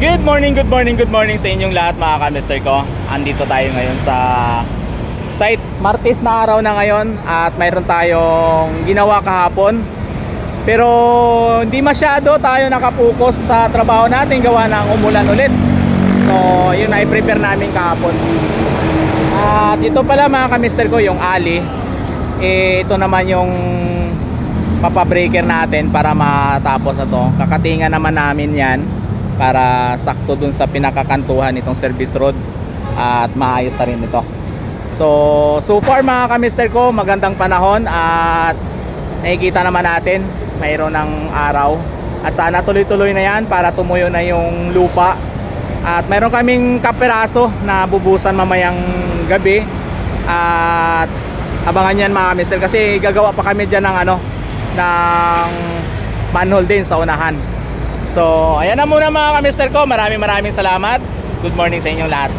Good morning sa inyong lahat mga ka-mister ko. Andito tayo ngayon sa site. Martes na araw na ngayon at mayroon tayong ginawa kahapon. Pero hindi masyado tayo nakapokus sa trabaho natin gawa ng umulan ulit. So yun na i-prepare namin kahapon. At ito pala mga ka-mister ko yung ali. Ito naman yung papabreaker natin para matapos na to. Kakatingan naman namin yan para sakto dun sa pinakakantuhan itong service road at maayos na rin ito. So far mga ka-mister ko, magandang panahon at nakikita naman natin mayroon ng araw at sana tuloy-tuloy na yan para tumuyo na yung lupa. At mayroon kaming kaperaso na bubusan mamayang gabi at abangan yan mga ka-mister kasi gagawa pa kami dyan ng ng manhole din sa unahan. So ayan na muna mga ka-mister ko, maraming salamat. Good morning sa inyong lahat.